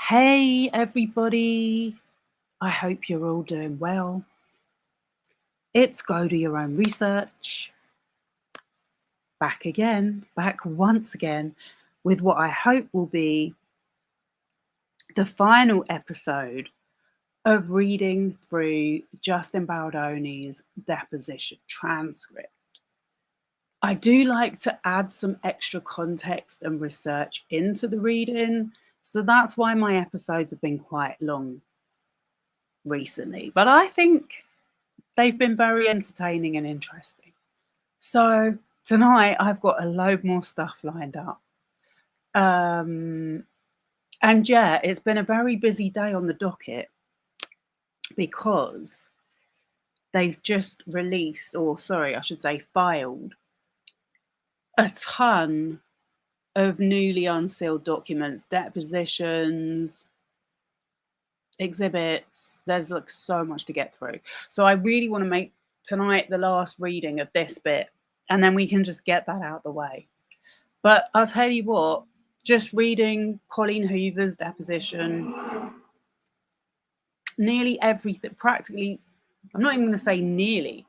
Hey, everybody. I hope you're all doing well. It's Go Do Your Own Research. Back once again, with what I hope will be the final episode of reading through Justin Baldoni's Deposition transcript. I do like to add some extra context and research into the reading, so that's why my episodes have been quite long recently. But I think they've been very entertaining and interesting. So tonight I've got a load more stuff lined up. And yeah, it's been a very busy day on the docket because they've just released, or sorry, I should say filed, a ton of newly unsealed documents, depositions, exhibits. There's like so much to get through. So I really want to make tonight the last reading of this bit, and then we can just get that out the way. But I'll tell you what, just reading Colleen Hoover's deposition, nearly everything, practically, I'm not even going to say nearly,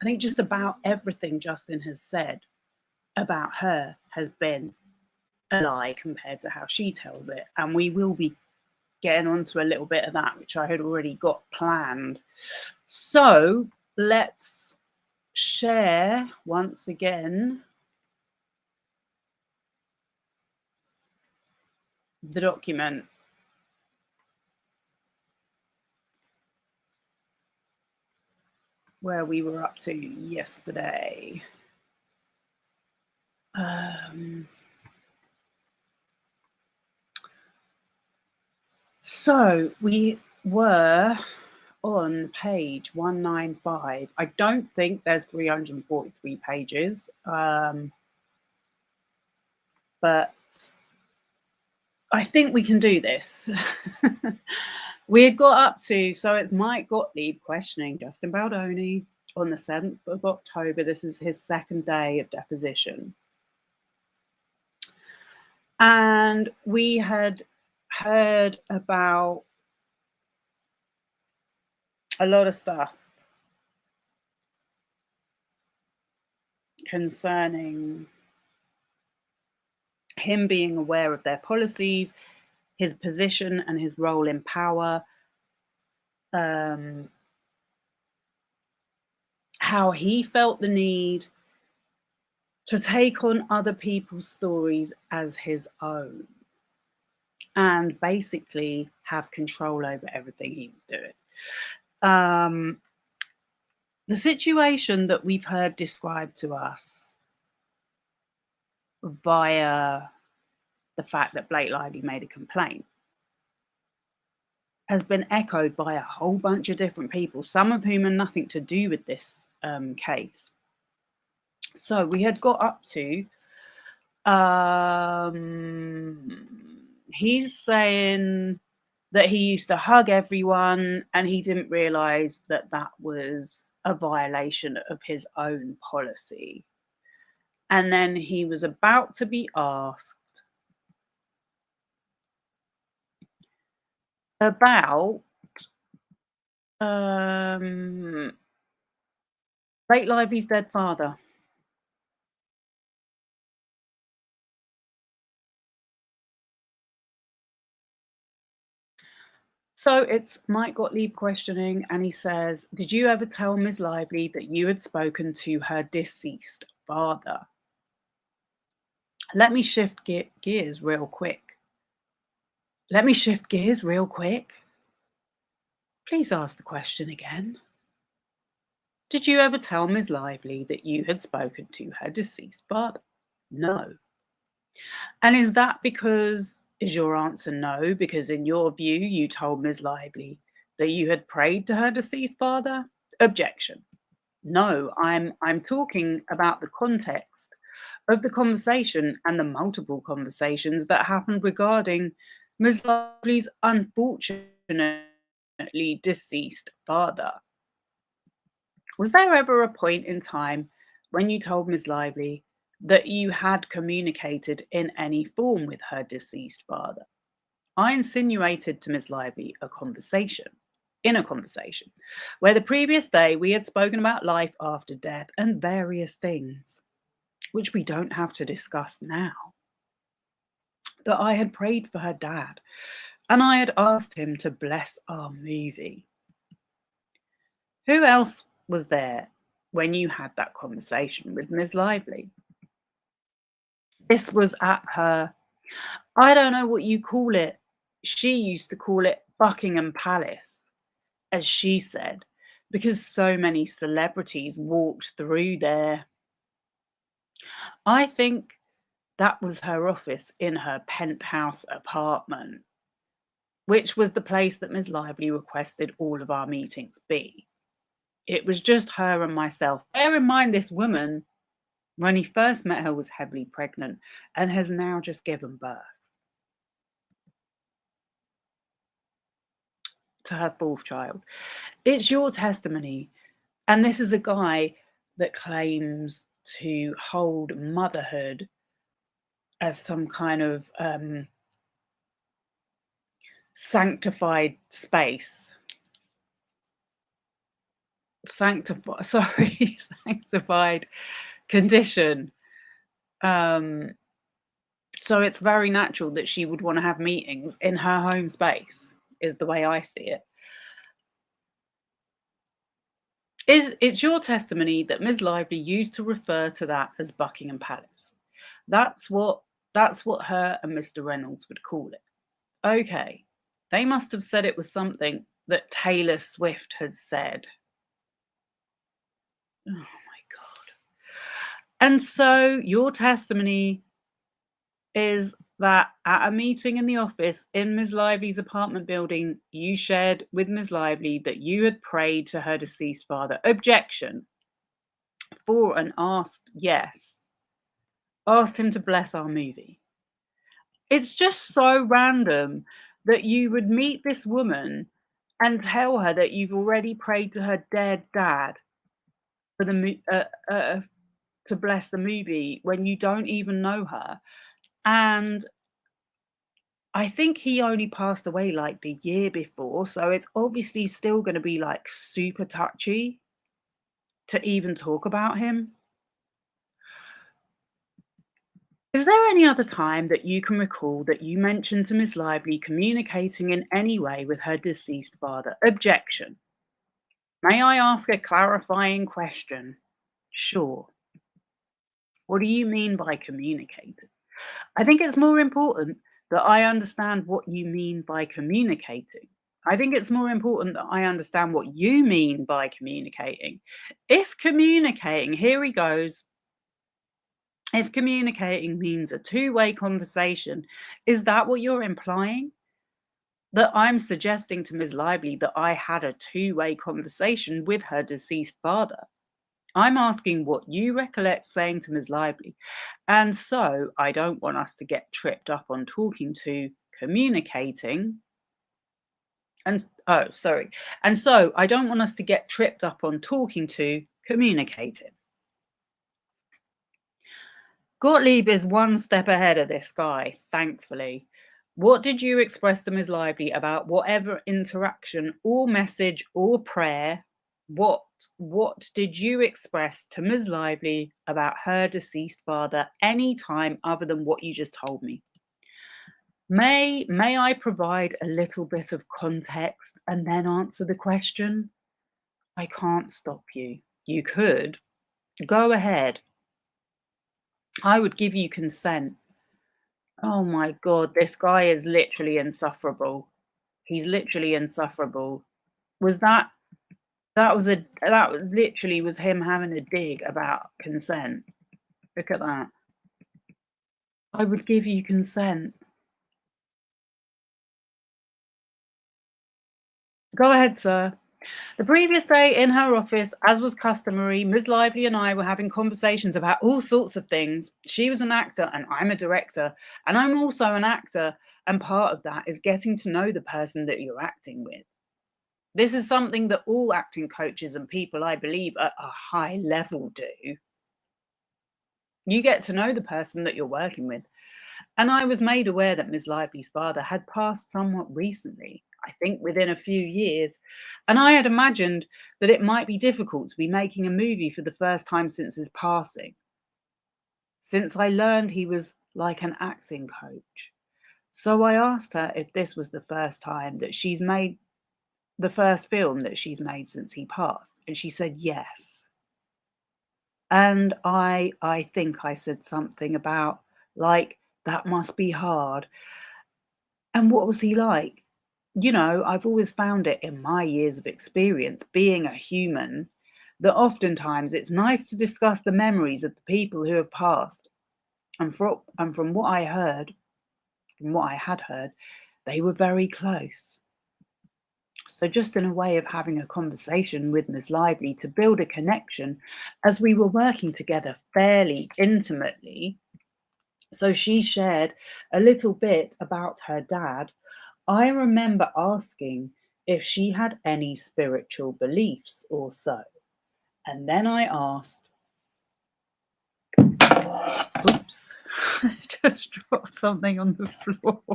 I think just about everything Justin has said about her has been a lie compared to how she tells it. And we will be getting onto a little bit of that, which I had already got planned. So let's share once again the document. Where we were up to yesterday. So we were on page 195. I don't think there's 343 pages, but I think we can do this. We had got up to, so it's Mike Gottlieb questioning Justin Baldoni on the 7th of October. This is his second day of deposition. And we had heard about a lot of stuff concerning him being aware of their policies, his position and his role in power, how he felt the need to take on other people's stories as his own and basically have control over everything he was doing. The situation that we've heard described to us via the fact that Blake Lively made a complaint has been echoed by a whole bunch of different people, some of whom are nothing to do with this case. So we had got up to, he's saying that he used to hug everyone and he didn't realize that that was a violation of his own policy. And then he was about to be asked about Blake Lively's dead father. So it's Mike Gottlieb questioning, and he says, did you ever tell Ms. Lively that you had spoken to her deceased father? Let me shift gears real quick. Please ask the question again. Did you ever tell Ms. Lively that you had spoken to her deceased father? No. And is that because, is your answer no, because in your view, you told Ms. Lively that you had prayed to her deceased father? Objection. No, I'm talking about the context of the conversation and the multiple conversations that happened regarding Ms. Lively's unfortunately deceased father. Was there ever a point in time when you told Ms. Lively that you had communicated in any form with her deceased father? I insinuated to Miss Lively in a conversation, where the previous day we had spoken about life after death and various things, which we don't have to discuss now, that I had prayed for her dad, and I had asked him to bless our movie. Who else was there when you had that conversation with Miss Lively? This was at her, I don't know what you call it. She used to call it Buckingham Palace, as she said, because so many celebrities walked through there. I think that was her office in her penthouse apartment, which was the place that Miss Lively requested all of our meetings be. It was just her and myself. Bear in mind, this woman, when he first met her, was heavily pregnant and has now just given birth to her fourth child. It's your testimony. And this is a guy that claims to hold motherhood as some kind of sanctified space. Sanctified condition. So it's very natural that she would want to have meetings in her home space, is the way I see it. It's your testimony that Ms. Lively used to refer to that as Buckingham Palace. That's what her and Mr. Reynolds would call it. Okay, they must have said it was something that Taylor Swift had said. Oh my God. And so your testimony is that at a meeting in the office in Ms. Lively's apartment building, you shared with Ms. Lively that you had prayed to her deceased father. Objection. For and asked, yes. Asked him to bless our movie. It's just so random that you would meet this woman and tell her that you've already prayed to her dead dad for to bless the movie when you don't even know her. And I think he only passed away like the year before, so it's obviously still going to be like super touchy to even talk about him. Is there any other time that you can recall that you mentioned to Miss Lively communicating in any way with her deceased father? Objection. May I ask a clarifying question? Sure. What do you mean by communicating? I think it's more important that I understand what you mean by communicating. I think it's more important that I understand what you mean by communicating. If communicating, here he goes. If communicating means a two-way conversation, is that what you're implying? That I'm suggesting to Ms. Lively that I had a two-way conversation with her deceased father? I'm asking what you recollect saying to Ms. Lively. And so I don't want us to get tripped up on talking to communicating. And so I don't want us to get tripped up on talking to communicating. Gottlieb is one step ahead of this guy, thankfully. What did you express to Ms. Lively about whatever interaction or message or prayer? What did you express to Ms. Lively about her deceased father any time other than what you just told me? May I provide a little bit of context and then answer the question? I can't stop you. You could. Go ahead. I would give you consent. Oh my God, this guy is literally insufferable. He's literally insufferable. That literally was him having a dig about consent. Look at that. I would give you consent. Go ahead, sir. The previous day in her office, as was customary, Ms. Lively and I were having conversations about all sorts of things. She was an actor and I'm a director, and I'm also an actor, and part of that is getting to know the person that you're acting with. This is something that all acting coaches and people, I believe, at a high level do. You get to know the person that you're working with. And I was made aware that Ms. Lively's father had passed somewhat recently, I think within a few years, and I had imagined that it might be difficult to be making a movie for the first time since his passing, since I learned he was like an acting coach. So I asked her if this was the first time that she's made the first film that she's made since he passed, and she said yes. And I think I said something about, like, "That must be hard." And what was he like? You know, I've always found it in my years of experience being a human that oftentimes it's nice to discuss the memories of the people who have passed. And from what I heard, from what I had heard, they were very close. So, just in a way of having a conversation with Ms. Lively to build a connection as we were working together fairly intimately. So, she shared a little bit about her dad. I remember asking if she had any spiritual beliefs or so. And then I asked, oops, just dropped something on the floor.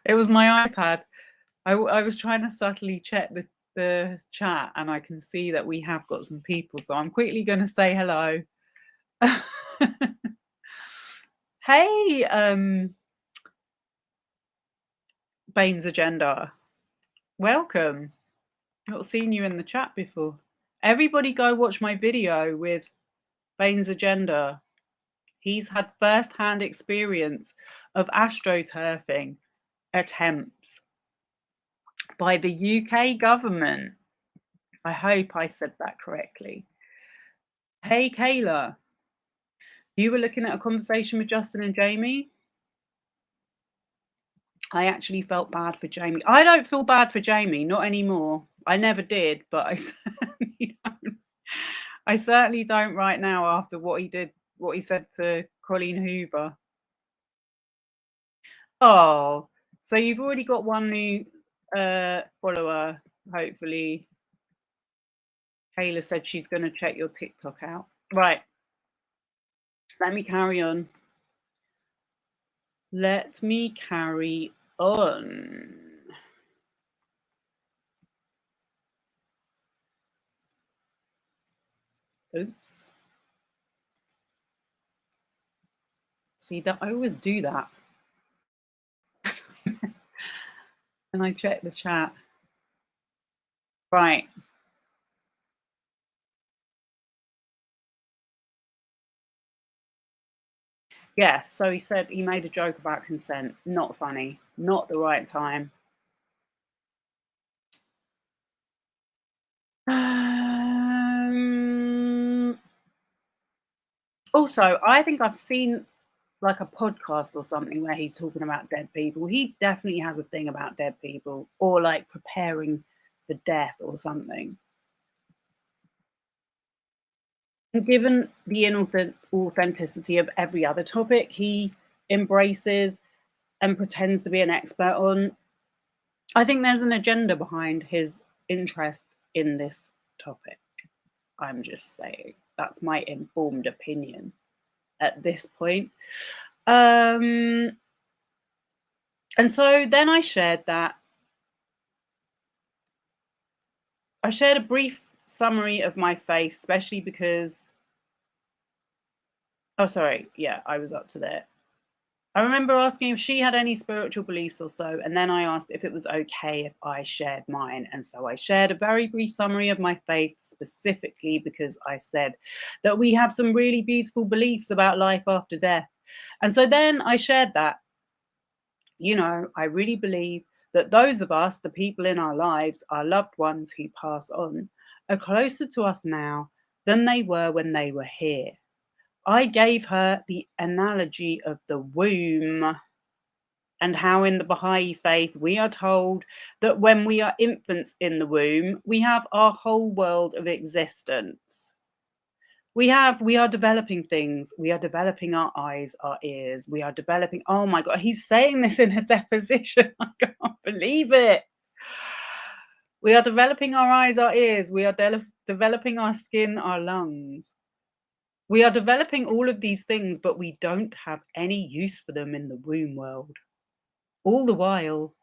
It was my iPad. I was trying to subtly check the chat, and I can see that we have got some people. So I'm quickly going to say hello. Hey, Bane's Agenda. Welcome. Not seen you in the chat before. Everybody go watch my video with Bane's Agenda. He's had first-hand experience of astroturfing attempts by the UK government. I hope I said that correctly. Hey, Kayla. You were looking at a conversation with Justin and Jamie? I actually felt bad for Jamie. I don't feel bad for Jamie, not anymore. I never did, but I certainly don't. I certainly don't right now after what he did, what he said to Colleen Hoover. Oh, so you've already got one new follower, hopefully. Kayla said she's going to check your TikTok out. Right. Let me carry on. Let me carry on. Oops. See that I always do that. And I check the chat. Right. Yeah, so he said he made a joke about consent. Not funny. Not the right time. Also, I think I've seen like a podcast or something where he's talking about dead people. He definitely has a thing about dead people, or like preparing for death or something. And given the inauthenticity of every other topic he embraces and pretends to be an expert on, I think there's an agenda behind his interest in this topic. I'm just saying. That's my informed opinion at this point. And so then I shared that. I shared a brief summary of my faith, especially because, oh, sorry, yeah, I was up to there. I remember asking if she had any spiritual beliefs or so, and then I asked if it was okay if I shared mine. And so I shared a very brief summary of my faith, specifically because I said that we have some really beautiful beliefs about life after death. And so then I shared that, you know, I really believe that those of us, the people in our lives, our loved ones who pass on, are closer to us now than they were when they were here. I gave her the analogy of the womb and how in the Baha'i faith we are told that when we are infants in the womb, we have our whole world of existence. We are developing things. We are developing our eyes, our ears. We are developing, oh my God, he's saying this in a deposition. I can't believe it. We are developing our eyes, our ears. We are developing our skin, our lungs. We are developing all of these things, but we don't have any use for them in the womb world. All the while,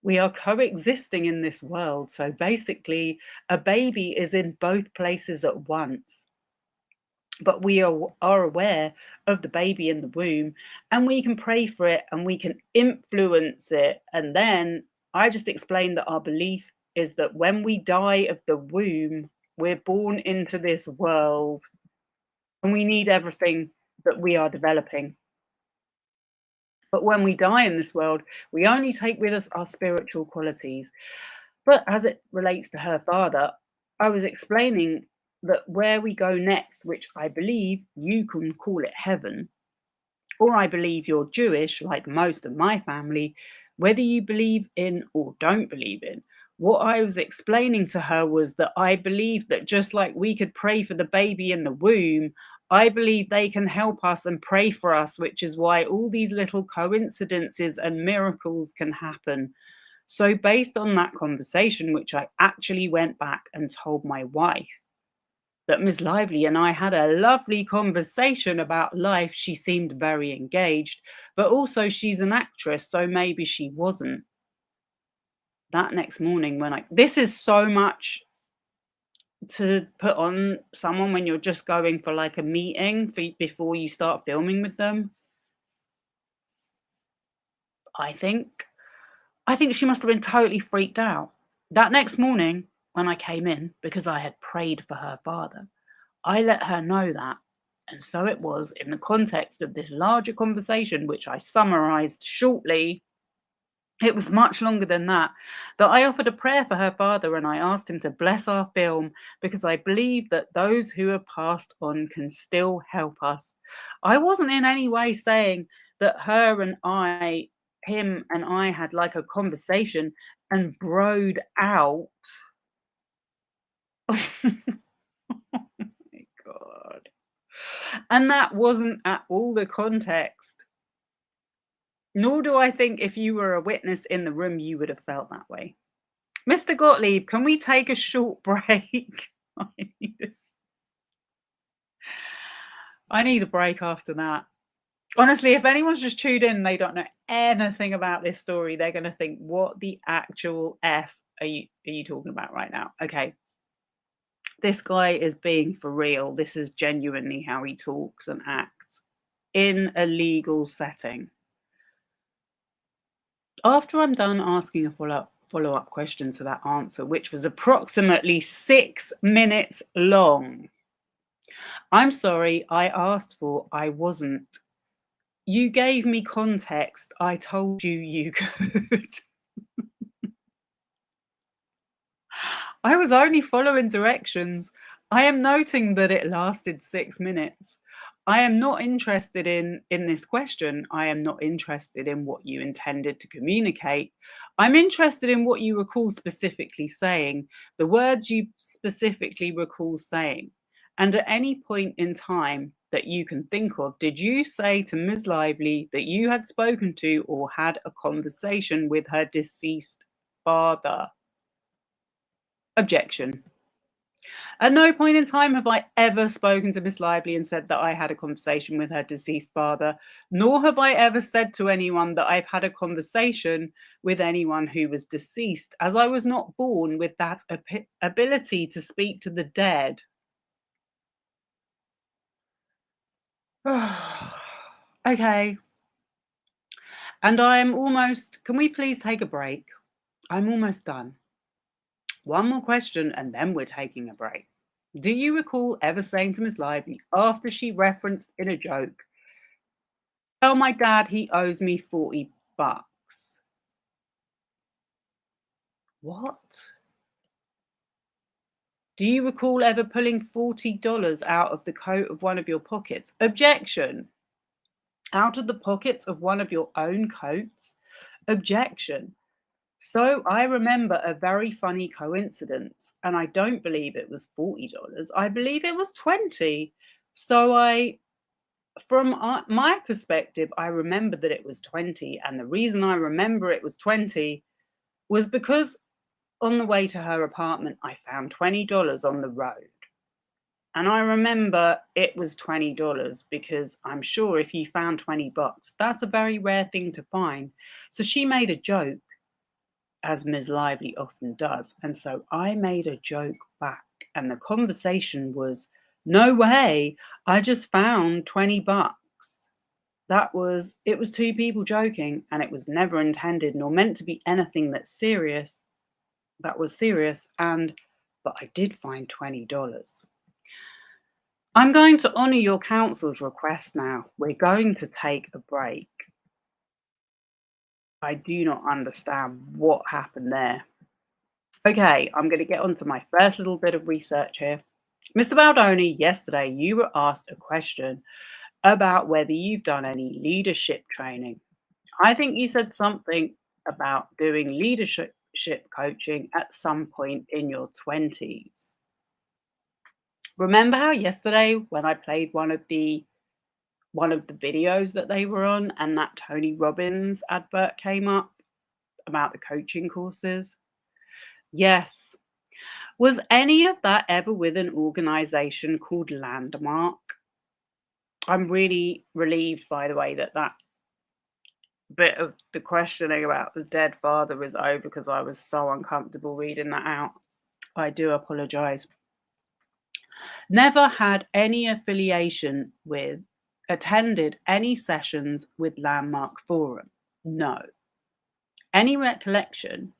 we are coexisting in this world. So basically, a baby is in both places at once. But we are aware of the baby in the womb, and we can pray for it and we can influence it. And then I just explained that our belief is that when we die of the womb, we're born into this world and we need everything that we are developing. But when we die in this world, we only take with us our spiritual qualities. But as it relates to her father, I was explaining that where we go next, which I believe you can call it heaven, or I believe you're Jewish, like most of my family, whether you believe in or don't believe in. What I was explaining to her was that I believe that just like we could pray for the baby in the womb, I believe they can help us and pray for us, which is why all these little coincidences and miracles can happen. So, based on that conversation, which I actually went back and told my wife, that Miss Lively and I had a lovely conversation about life. She seemed very engaged, but also she's an actress, so maybe she wasn't. That next morning, this is so much to put on someone when you're just going for like a meeting before you start filming with them. I think. I think she must have been totally freaked out. That next morning, when I came in, because I had prayed for her father, I let her know that. And so it was in the context of this larger conversation, which I summarized shortly. It was much longer than that I offered a prayer for her father and I asked him to bless our film because I believe that those who have passed on can still help us. I wasn't in any way saying that him and I had like a conversation and broed out. Oh my God. And that wasn't at all the context. Nor do I think if you were a witness in the room, you would have felt that way. Mr. Gottlieb, can we take a short break? I need a break after that. Honestly, if anyone's just tuned in and they don't know anything about this story, they're going to think, what the actual F are you talking about right now? Okay. This guy is being for real. This is genuinely how he talks and acts in a legal setting. After I'm done asking a follow-up question to that answer, which was approximately 6 minutes long. I'm sorry, I asked for, I wasn't. You gave me context. I told you you could. I was only following directions. I am noting that it lasted 6 minutes. I am not interested in this question. I am not interested in what you intended to communicate. I'm interested in what you recall specifically saying, the words you specifically recall saying. And at any point in time that you can think of, did you say to Ms. Lively that you had spoken to or had a conversation with her deceased father? Objection. At no point in time have I ever spoken to Miss Lively and said that I had a conversation with her deceased father, nor have I ever said to anyone that I've had a conversation with anyone who was deceased, as I was not born with that ability to speak to the dead. Okay. And I am almost, can we please take a break? I'm almost done. One more question and then we're taking a break. Do you recall ever saying to Miss Lively after she referenced in a joke, tell my dad he owes me $40? What? Do you recall ever pulling $40 out of the coat of one of your pockets? Objection. Out of the pockets of one of your own coats? Objection. So I remember a very funny coincidence, and I don't believe it was $40. I believe it was 20. So from my perspective, I remember that it was 20. And the reason I remember it was 20 was because on the way to her apartment, I found $20 on the road. And I remember it was $20 because I'm sure if you found $20, that's a very rare thing to find. So she made a joke, as Ms. Lively often does. And so I made a joke back. And the conversation was, no way, I just found $20. It was two people joking, and it was never intended nor meant to be anything that was serious. But I did find $20. I'm going to honour your counsel's request now. We're going to take a break. I do not understand what happened there. Okay, I'm going to get on to my first little bit of research here. Mr. Baldoni, yesterday you were asked a question about whether you've done any leadership training. I think you said something about doing leadership coaching at some point in your 20s. Remember how yesterday when I played one of the videos that they were on and that Tony Robbins advert came up about the coaching courses? Yes. Was any of that ever with an organization called Landmark? I'm really relieved, by the way, that bit of the questioning about the dead father is over because I was so uncomfortable reading that out. I do apologize. Never had any affiliation with, attended any sessions with Landmark Forum. No. Any recollection,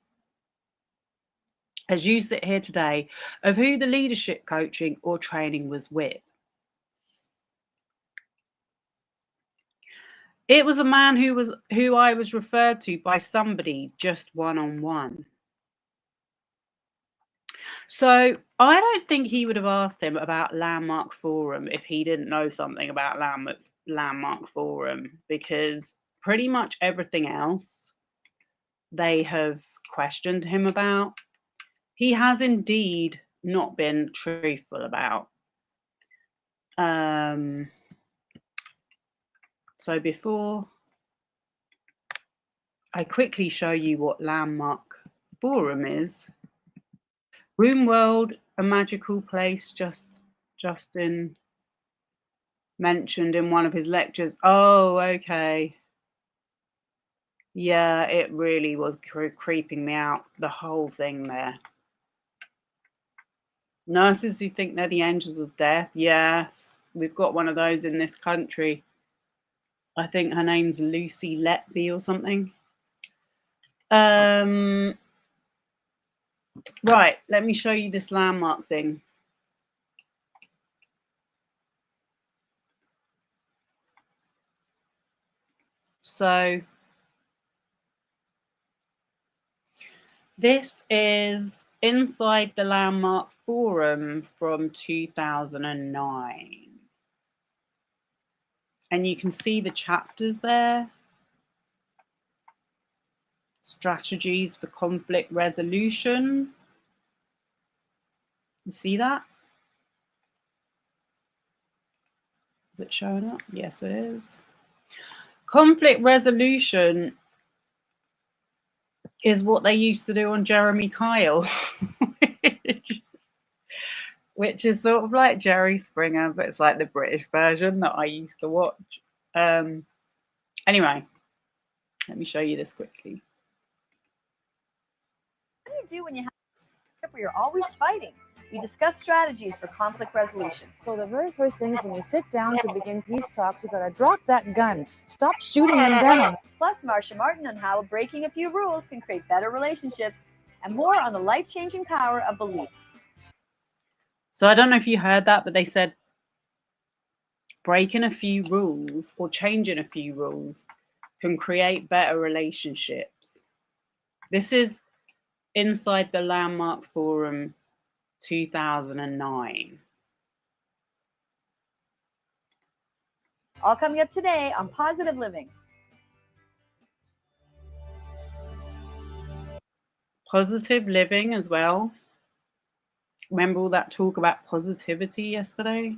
as you sit here today, of who the leadership coaching or training was with? It was a man who I was referred to by somebody just one-on-one. So I don't think he would have asked him about Landmark Forum if he didn't know something about Landmark Forum, because pretty much everything else they have questioned him about, he has indeed not been truthful about. So before I quickly show you what Landmark Forum is, Room World, a magical place, Justin mentioned in one of his lectures. Oh, okay. Yeah, it really was creeping me out, the whole thing there. Nurses who think they're the angels of death. Yes, we've got one of those in this country. I think her name's Lucy Letby or something. Right, let me show you this Landmark thing. So this is inside the Landmark Forum from 2009. And you can see the chapters there. Strategies for conflict resolution. You see that? Is it showing up? Yes, it is. Conflict resolution is what they used to do on Jeremy Kyle, which is sort of like Jerry Springer, but it's like the British version that I used to watch. Anyway, let me show you this quickly. What do you do when you have a trip where you're always fighting? We discuss strategies for conflict resolution. So the very first thing is when you sit down to begin peace talks, you gotta drop that gun. Stop shooting them down. Plus, Marsha Martin on how breaking a few rules can create better relationships, and more on the life-changing power of beliefs. So I don't know if you heard that, but they said breaking a few rules or changing a few rules can create better relationships. This is inside the Landmark Forum 2009. All coming up today on Positive Living. Positive living as well. Remember all that talk about positivity yesterday?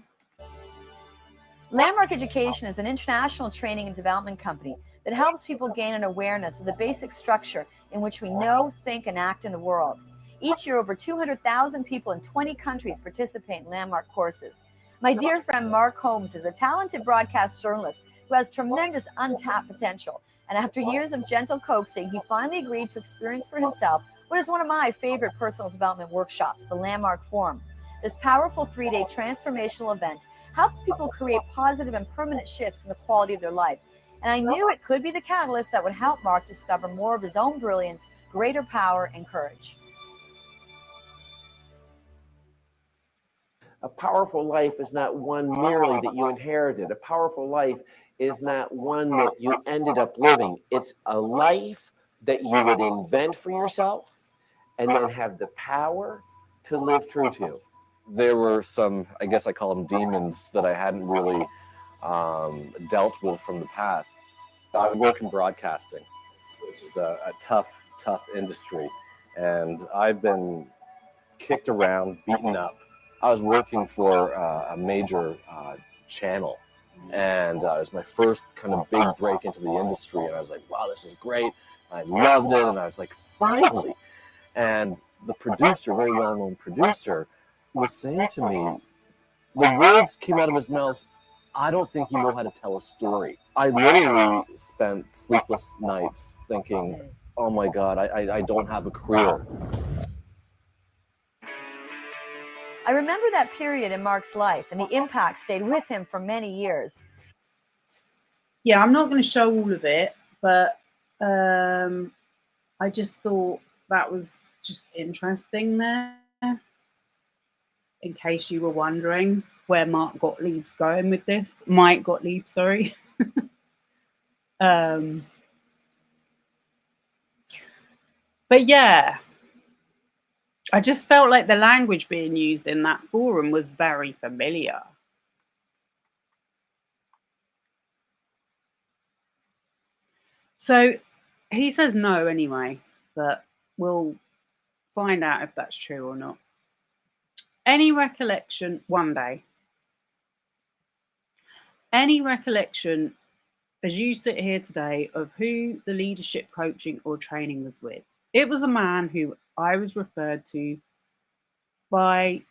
Landmark Education is an international training and development company that helps people gain an awareness of the basic structure in which we know, think, and act in the world. Each year, over 200,000 people in 20 countries participate in landmark courses. My dear friend Mark Holmes is a talented broadcast journalist who has tremendous untapped potential. And after years of gentle coaxing, he finally agreed to experience for himself what is one of my favorite personal development workshops, the Landmark Forum. This powerful 3-day transformational event helps people create positive and permanent shifts in the quality of their life. And I knew it could be the catalyst that would help Mark discover more of his own brilliance, greater power, and courage. A powerful life is not one merely that you inherited. A powerful life is not one that you ended up living. It's a life that you would invent for yourself and then have the power to live true to. There were some, I guess I call them demons, that I hadn't really dealt with from the past. I work in broadcasting, which is a tough industry. And I've been kicked around, beaten up. I was working for a major channel, and it was my first kind of big break into the industry. And I was like, wow, this is great. I loved it. And I was like, finally. And the producer, very well-known producer, was saying to me, the words came out of his mouth, I don't think you know how to tell a story. I literally spent sleepless nights thinking, oh my God, I don't have a career. I remember that period in Mark's life, and the impact stayed with him for many years. Yeah, I'm not going to show all of it, but I just thought that was just interesting there. In case you were wondering where Mike Gottlieb, sorry. But yeah, I just felt like the language being used in that forum was very familiar. So he says no anyway, but we'll find out if that's true or not. Any recollection, one day, any recollection as you sit here today of who the leadership coaching or training was with? It was a man who I was referred to by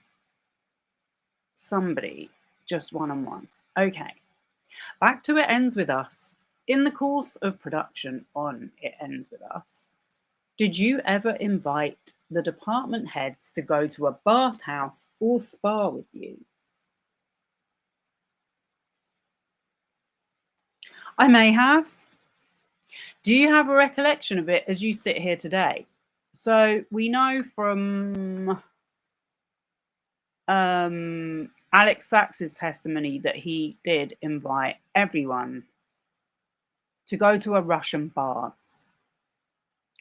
somebody, just one-on-one. Okay, back to It Ends With Us. In the course of production on It Ends With Us, did you ever invite the department heads to go to a bathhouse or spa with you? I may have. Do you have a recollection of it as you sit here today? So we know from Alex Sachs's testimony that he did invite everyone to go to a Russian bath.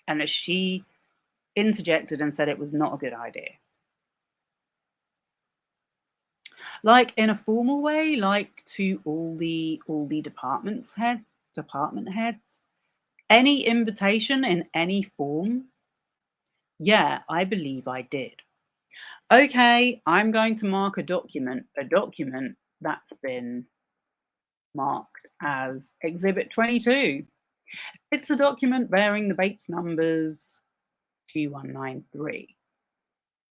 And as she interjected and said it was not a good idea. Like in a formal way, like to all the department heads, any invitation in any form? Yeah, I believe I did. Okay, I'm going to mark a document that's been marked as Exhibit 22. It's a document bearing the Bates numbers 2193.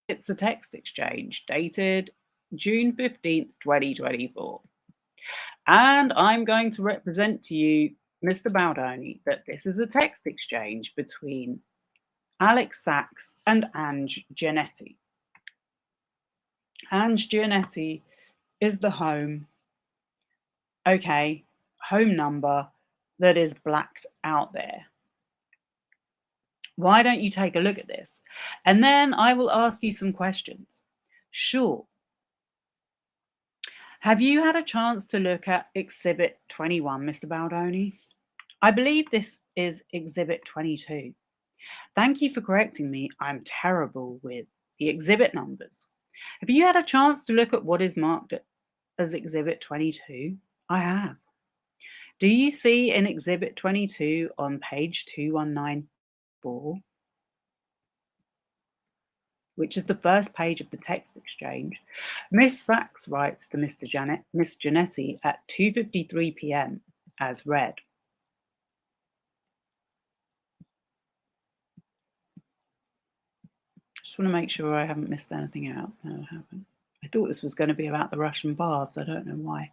It's a text exchange dated June 15th, 2024. And I'm going to represent to you, Mr. Baldoni, that this is a text exchange between Alex Sachs and Ange Giannetti. Ange Giannetti is the home number that is blacked out there. Why don't you take a look at this? And then I will ask you some questions. Sure. Have you had a chance to look at Exhibit 21, Mr. Baldoni? I believe this is Exhibit 22. Thank you for correcting me. I'm terrible with the exhibit numbers. Have you had a chance to look at what is marked as Exhibit 22? I have. Do you see in Exhibit 22 on page 2194, which is the first page of the text exchange, Miss Sachs writes to Miss Giannetti at 2:53 p.m. as read. Just just want to make sure I haven't missed anything out. No, I haven't. I thought this was going to be about the Russian baths. I don't know why.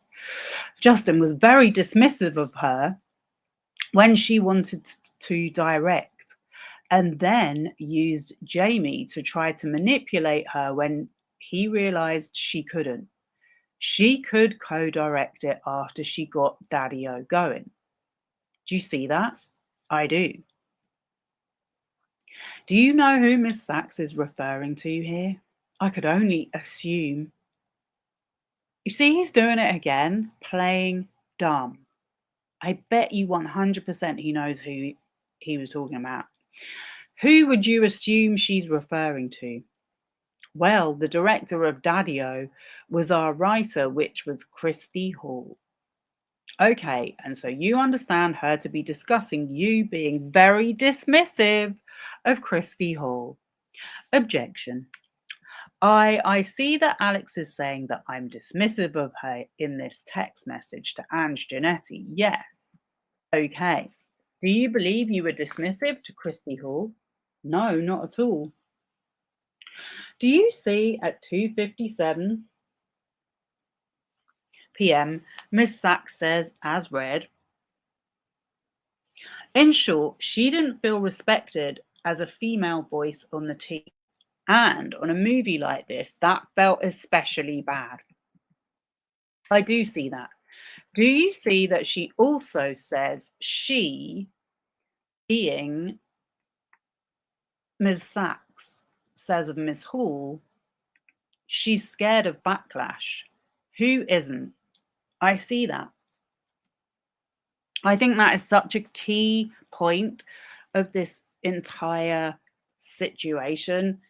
Justin was very dismissive of her when she wanted to direct, and then used Jamie to try to manipulate her when he realized she couldn't. She could co-direct it after she got Daddy-O going. Do you see that? I do. Do you know who Miss Sachs is referring to here? I could only assume. You see, he's doing it again, playing dumb. I bet you 100% he knows who he was talking about. Who would you assume she's referring to? Well, the director of Daddy-O was our writer, which was Christy Hall. Okay, and so you understand her to be discussing you being very dismissive of Christy Hall. Objection. I see that Alex is saying that I'm dismissive of her in this text message to Ange Giannetti. Yes. Okay. Do you believe you were dismissive to Christy Hall? No, not at all. Do you see at 2:57 p.m. Miss Sachs says, as read, in short, she didn't feel respected as a female voice on the team. And on a movie like this, that felt especially bad. I do see that. Do you see that she also says she, being Ms. Sachs, says of Miss Hall, she's scared of backlash. Who isn't? I see that. I think that is such a key point of this entire situation.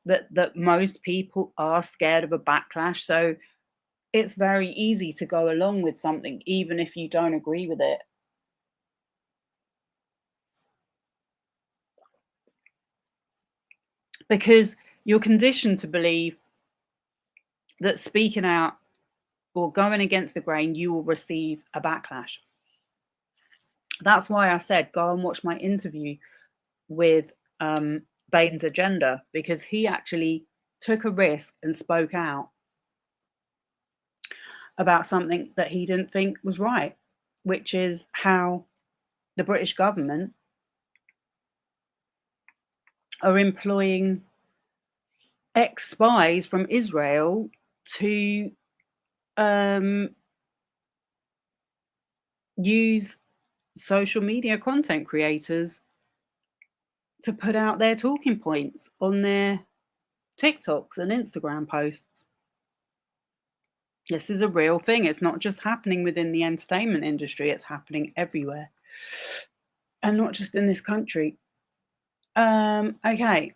That most people are scared of a backlash, so it's very easy to go along with something even if you don't agree with it. Because you're conditioned to believe that speaking out or going against the grain, you will receive a backlash. That's why I said go and watch my interview with Bane's Agenda, because he actually took a risk and spoke out about something that he didn't think was right, which is how the British government are employing ex-spies from Israel to use social media content creators to put out their talking points on their TikToks and Instagram posts. This is a real thing. It's not just happening within the entertainment industry, it's happening everywhere. And not just in this country. Okay.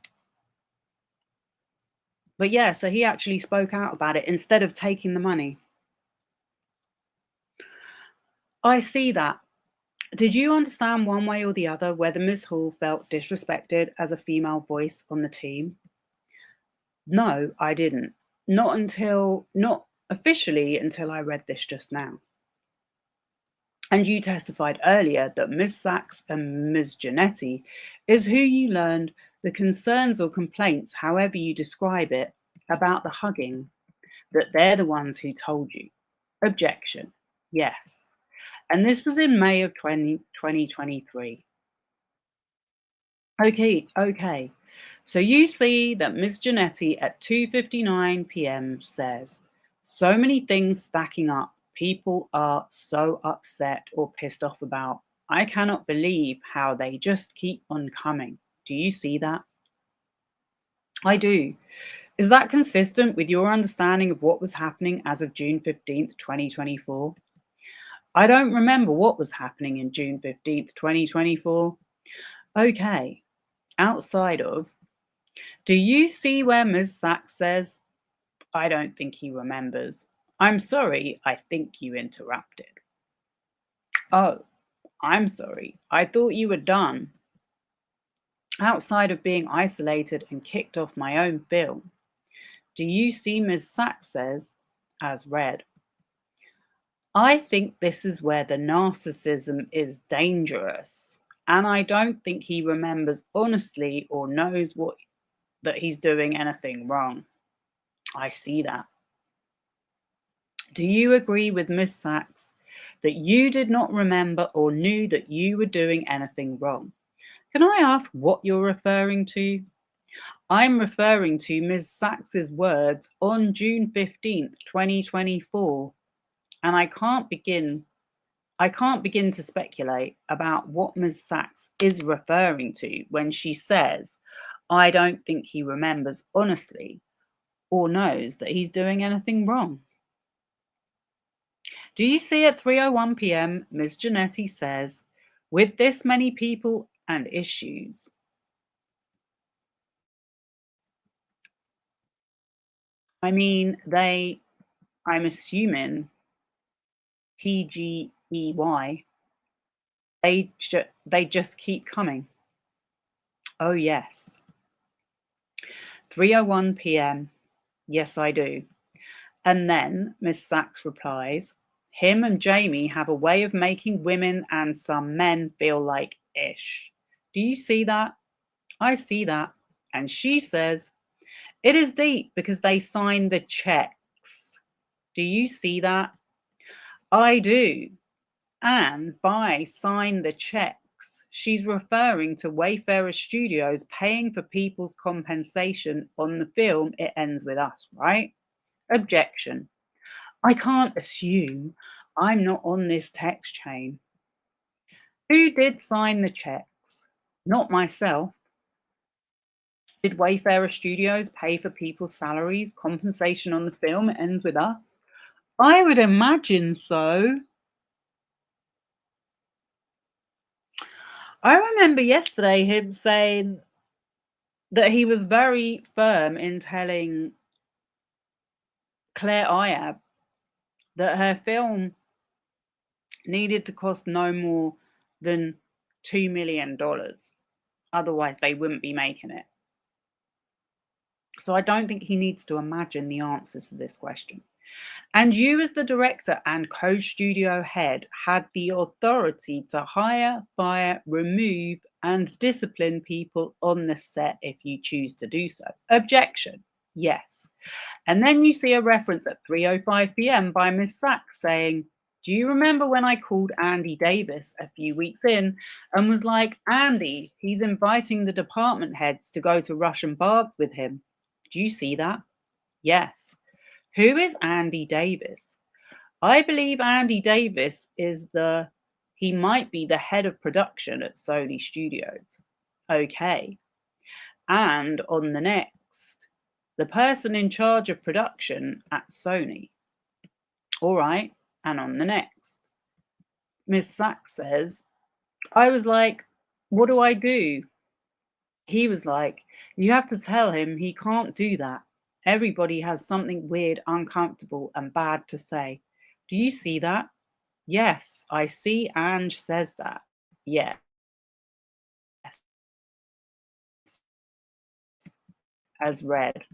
But yeah, so he actually spoke out about it instead of taking the money. I see that. Did you understand one way or the other whether Ms. Hall felt disrespected as a female voice on the team? No, I didn't. Not officially until I read this just now. And you testified earlier that Ms. Sachs and Ms. Giannetti is who you learned the concerns or complaints, however you describe it, about the hugging, that they're the ones who told you. Objection. Yes. And this was in May of 2023. Okay. So you see that Ms. Giannetti at 2:59 p.m. says, so many things stacking up. People are so upset or pissed off about. I cannot believe how they just keep on coming. Do you see that? I do. Is that consistent with your understanding of what was happening as of June 15th, 2024? I don't remember what was happening in June 15th, 2024. Okay. Outside of, do you see where Ms. Sachs says, I don't think he remembers. I'm sorry, I think you interrupted. Oh, I'm sorry. I thought you were done. Outside of being isolated and kicked off my own film, do you see Ms. Sachs says, as read, I think this is where the narcissism is dangerous, and I don't think he remembers honestly or knows what that he's doing anything wrong. I see that. Do you agree with Miss Sachs that you did not remember or knew that you were doing anything wrong? Can I ask what you're referring to? I'm referring to Ms. Sachs's words on June 15th, 2024, and I can't begin to speculate about what Ms. Sachs is referring to when she says, I don't think he remembers honestly or knows that he's doing anything wrong. Do you see at 3:01 p.m. Ms. Janetti says, with this many people and issues, I mean, I'm assuming TGEY, they just keep coming. Oh, yes. 3:01 p.m. Yes, I do. And then Miss Sachs replies, him and Jamie have a way of making women and some men feel like ish. Do you see that? I see that. And she says, it is deep because they sign the checks. Do you see that? I do. And by sign the checks, she's referring to Wayfarer Studios paying for people's compensation on the film It Ends With Us, right? Objection. I can't assume. I'm not on this text chain. Who did sign the checks? Not myself. Did Wayfarer Studios pay for people's salaries, compensation on the film It Ends With Us? I would imagine so. I remember yesterday him saying that he was very firm in telling Claire Iab that her film needed to cost no more than $2 million. Otherwise, they wouldn't be making it. So I don't think he needs to imagine the answers to this question. And you, as the director and co-studio head, had the authority to hire, fire, remove, and discipline people on the set if you choose to do so. Objection. Yes. And then you see a reference at 3:05 p.m. by Miss Sachs saying, do you remember when I called Andy Davis a few weeks in and was like, Andy, he's inviting the department heads to go to Russian baths with him. Do you see that? Yes. Who is Andy Davis? I believe Andy Davis he might be the head of production at Sony Studios. Okay. And on the next, the person in charge of production at Sony. All right. And on the next, Miss Sachs says, I was like, what do I do? He was like, you have to tell him he can't do that. Everybody has something weird, uncomfortable, and bad to say. Do you see that? Yes, I see Ange says that. Yes. As read.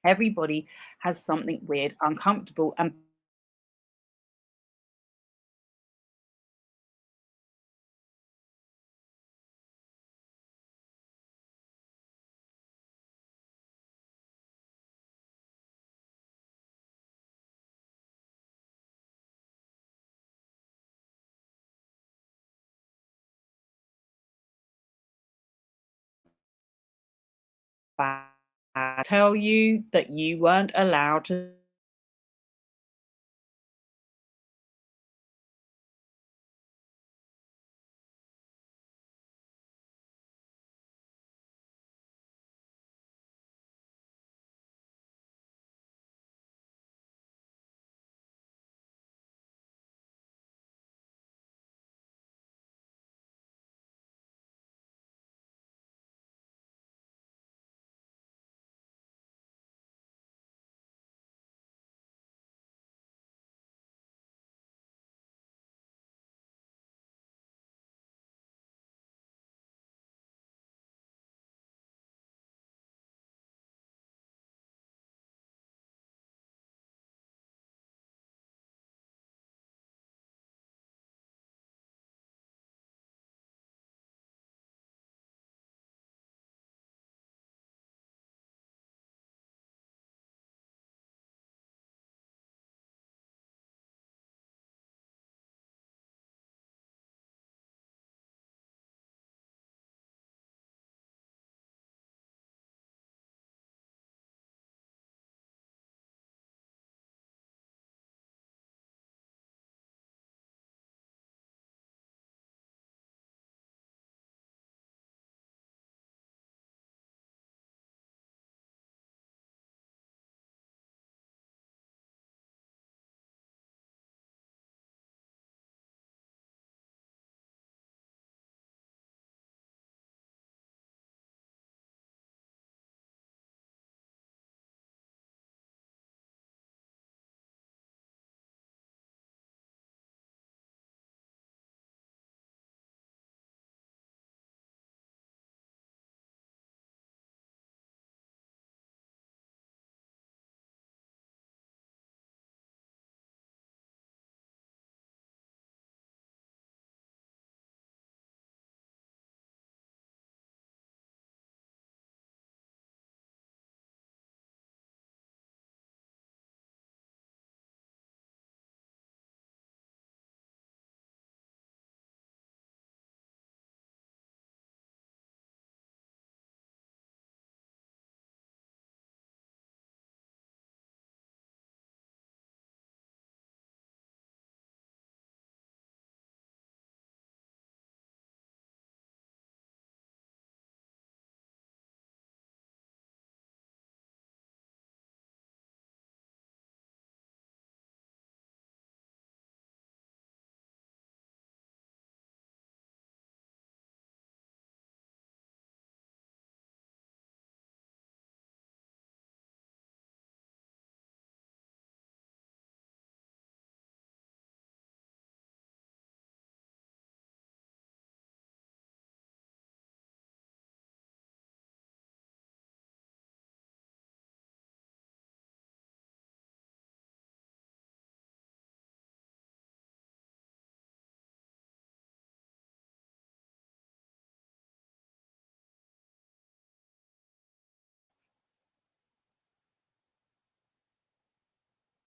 Everybody has something weird, uncomfortable, and bad. Tell you that you weren't allowed to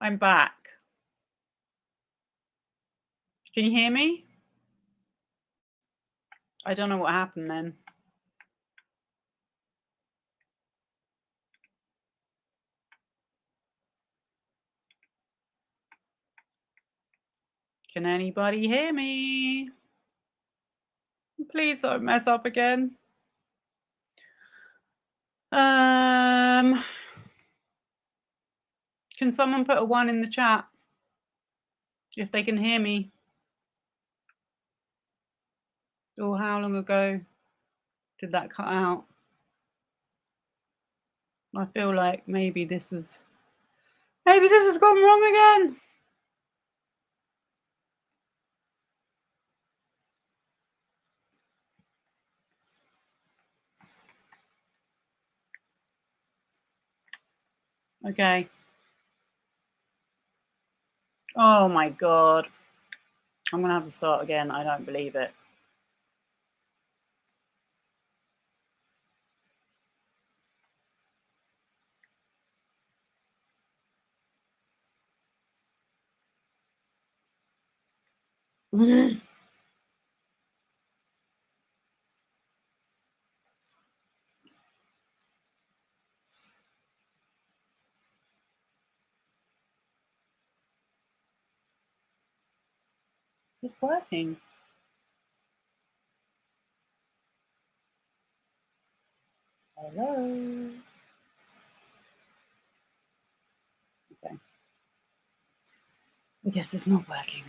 I'm back. Can you hear me? I don't know what happened then. Can anybody hear me? Please don't mess up again. Can someone put a 1 in the chat if they can hear me? Or how long ago did that cut out? I feel like maybe this has gone wrong again. Okay. Oh my God. I'm gonna have to start again. I don't believe it. It's working. Hello. Okay. I guess it's not working.